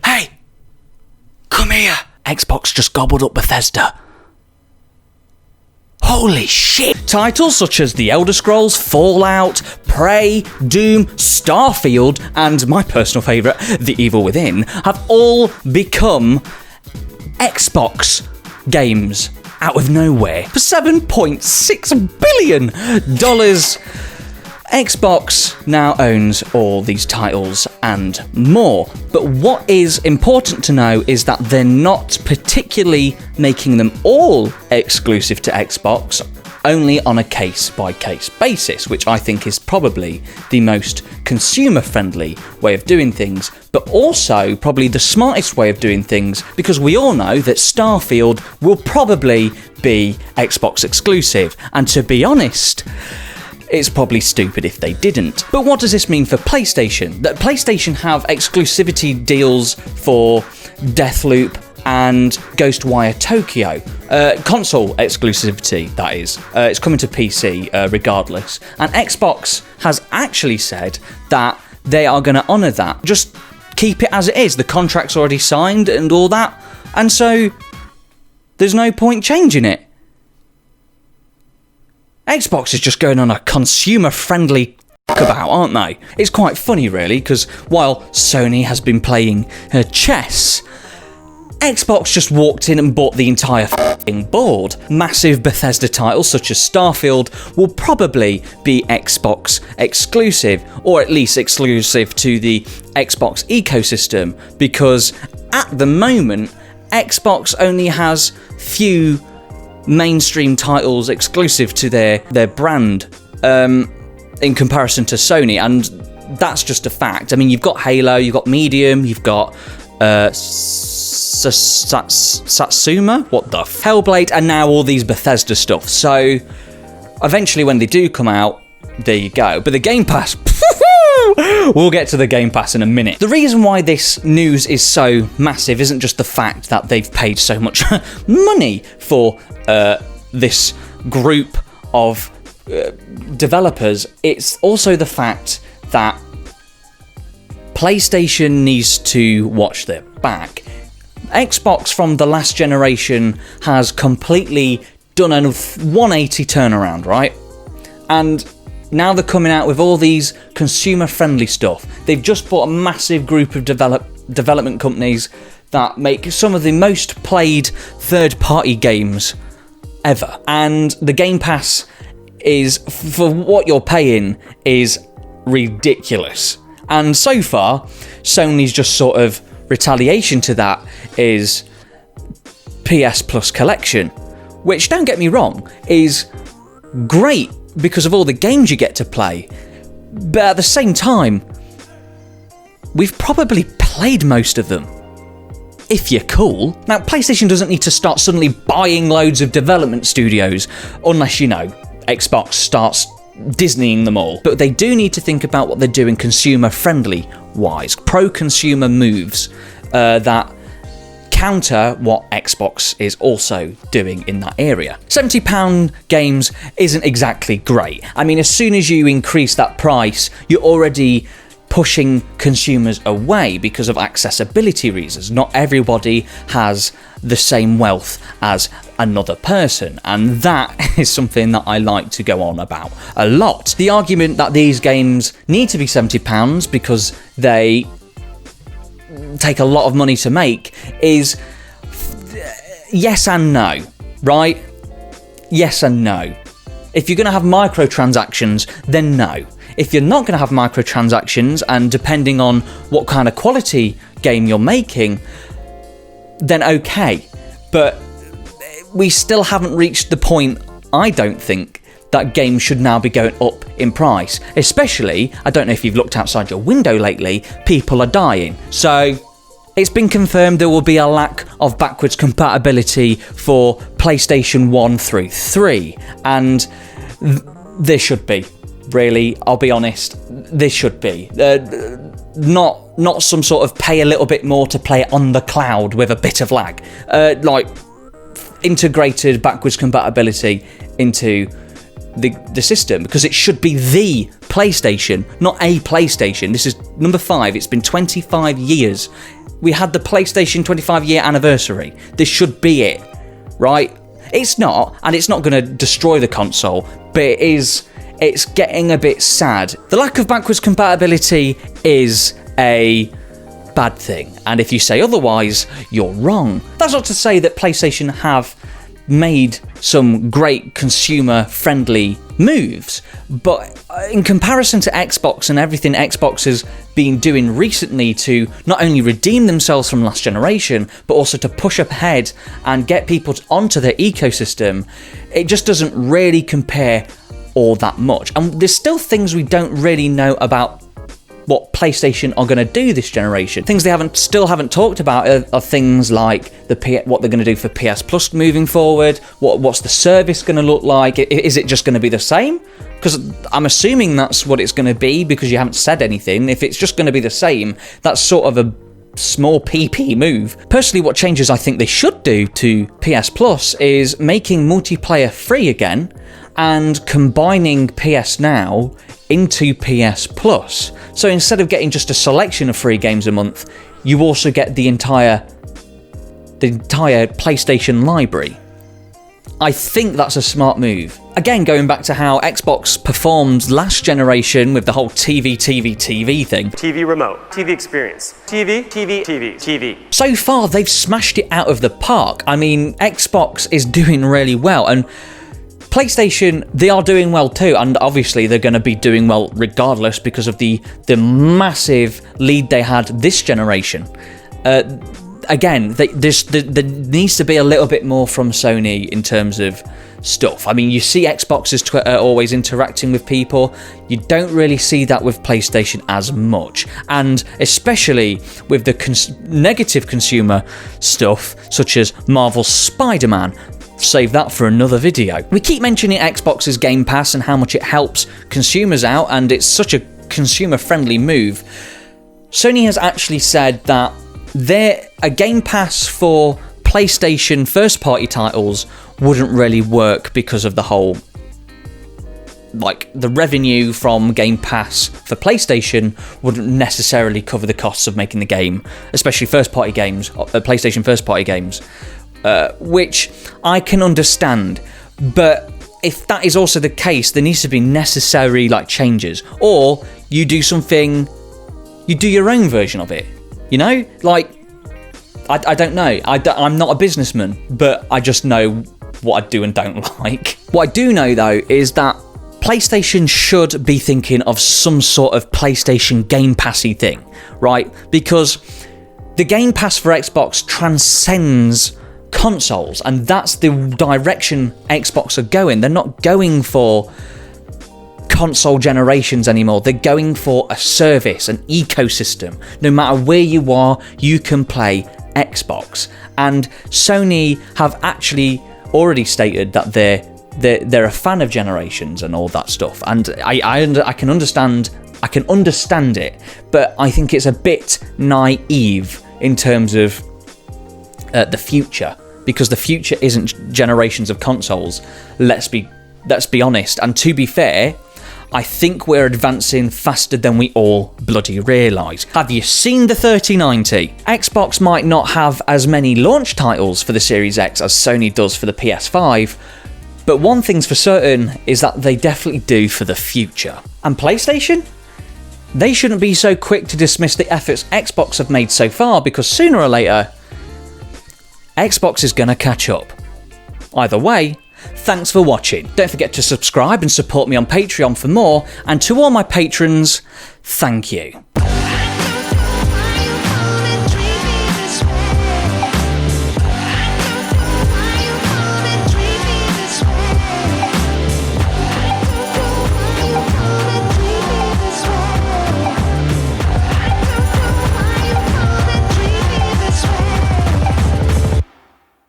Hey! Come here! Xbox just gobbled up Bethesda. Holy shit! Titles such as The Elder Scrolls, Fallout, Prey, Doom, Starfield, and my personal favourite, The Evil Within, have all become Xbox games out of nowhere for $7.6 billion. Xbox now owns all these titles and more. But what is important to know is that they're not particularly making them all exclusive to Xbox, only on a case-by-case basis, which I think is probably the most consumer-friendly way of doing things, but also probably the smartest way of doing things, because we all know that Starfield will probably be Xbox exclusive, and to be honest, it's probably stupid if they didn't. But what does this mean for PlayStation? That PlayStation have exclusivity deals for Deathloop and Ghostwire Tokyo. Console exclusivity, that is. It's coming to PC regardless. And Xbox has actually said that they are going to honour that. Just keep it as it is. The contract's already signed and all that. And so there's no point changing it. Xbox is just going on a consumer-friendly about, aren't they? It's quite funny, really, because while Sony has been playing chess, Xbox just walked in and bought the entire board. Massive Bethesda titles such as Starfield will probably be Xbox exclusive, or at least exclusive to the Xbox ecosystem, because at the moment, Xbox only has few mainstream titles exclusive to their brand in comparison to Sony, and that's just a fact. I mean, you've got Halo, you've got Medium, you've got Satsuma, what the Hellblade, and now all these Bethesda stuff. So eventually when they do come out, there you go. But the Game Pass, we'll get to the Game Pass in a minute. The reason why this news is so massive isn't just the fact that they've paid so much money for this group of developers. It's also the fact that PlayStation needs to watch their back. Xbox from the last generation has completely done a 180 turnaround, right? And now they're coming out with all these consumer-friendly stuff. They've just bought a massive group of development companies that make some of the most played third-party games ever. And the Game Pass is, for what you're paying, is ridiculous. And so far, Sony's just sort of retaliation to that is PS Plus Collection, which, don't get me wrong, is great because of all the games you get to play. But at the same time, we've probably played most of them. If you're cool. Now, PlayStation doesn't need to start suddenly buying loads of development studios, unless, you know, Xbox starts Disneying them all. But they do need to think about what they're doing consumer-friendly wise. Pro-consumer moves that counter what Xbox is also doing in that area. £70 games isn't exactly great. I mean, as soon as you increase that price, you're already pushing consumers away because of accessibility reasons. Not everybody has the same wealth as another person, and that is something that I like to go on about a lot. The argument that these games need to be £70 because they take a lot of money to make is yes and no, right? Yes and no. If you're going to have microtransactions, then no. If you're not going to have microtransactions, and depending on what kind of quality game you're making, then okay. But we still haven't reached the point, I don't think, that games should now be going up in price. Especially, I don't know if you've looked outside your window lately, people are dying. So it's been confirmed there will be a lack of backwards compatibility for PlayStation 1 through 3. And there should be. Really, I'll be honest, this should be. Not some sort of pay a little bit more to play it on the cloud with a bit of lag. Like integrated backwards compatibility into the system, because it should be the PlayStation, not a PlayStation. This is number 5. It's been 25 years. We had the PlayStation 25-year anniversary. This should be it, right? It's not, and it's not going to destroy the console, but it's getting a bit sad. The lack of backwards compatibility is a bad thing, and if you say otherwise, you're wrong. That's not to say that PlayStation have made some great consumer-friendly moves, but in comparison to Xbox and everything Xbox has been doing recently to not only redeem themselves from last generation, but also to push ahead and get people onto their ecosystem, it just doesn't really compare all that much. And there's still things we don't really know about what PlayStation are going to do this generation. Things they still haven't talked about are things like what they're going to do for PS Plus moving forward. What's the service going to look like? Is it just going to be the same? Because I'm assuming that's what it's going to be, because you haven't said anything. If it's just going to be the same, that's sort of a small PP move. Personally, what changes I think they should do to PS Plus is making multiplayer free again and combining PS Now into PS Plus. So instead of getting just a selection of free games a month, you also get the entire PlayStation library. I think that's a smart move. Again, going back to how Xbox performed last generation with the whole TV thing. TV remote, TV experience, TV. So far, they've smashed it out of the park. I mean, Xbox is doing really well, and PlayStation, they are doing well too, and obviously they're going to be doing well regardless because of the massive lead they had this generation. Again, there needs to be a little bit more from Sony in terms of stuff. I mean, you see Xbox's Twitter always interacting with people. You don't really see that with PlayStation as much. And especially with the negative consumer stuff, such as Marvel's Spider-Man. Save that for another video. We keep mentioning Xbox's Game Pass and how much it helps consumers out, and it's such a consumer-friendly move. Sony has actually said that a Game Pass for PlayStation first-party titles wouldn't really work because of the whole, like, the revenue from Game Pass for PlayStation wouldn't necessarily cover the costs of making the game, especially first-party games, PlayStation first-party games. Which I can understand, but if that is also the case, there needs to be necessary changes, or you do your own version of it. You know, I don't know. I'm not a businessman, but I just know what I do and don't like. What I do know though is that PlayStation should be thinking of some sort of PlayStation Game Passy thing, right? Because the Game Pass for Xbox transcends consoles, and that's the direction Xbox are going. They're not going for console generations anymore. They're going for a service, an ecosystem. No matter where you are, you can play Xbox. And Sony have actually already stated that they're a fan of generations and all that stuff. And I can understand it, but I think it's a bit naive in terms of the future. Because the future isn't generations of consoles, let's be honest. And to be fair, I think we're advancing faster than we all bloody realise. Have you seen the 3090? Xbox might not have as many launch titles for the Series X as Sony does for the PS5, but one thing's for certain is that they definitely do for the future. And PlayStation? They shouldn't be so quick to dismiss the efforts Xbox have made so far, because sooner or later, Xbox is going to catch up. Either way, thanks for watching. Don't forget to subscribe and support me on Patreon for more, and to all my patrons, thank you.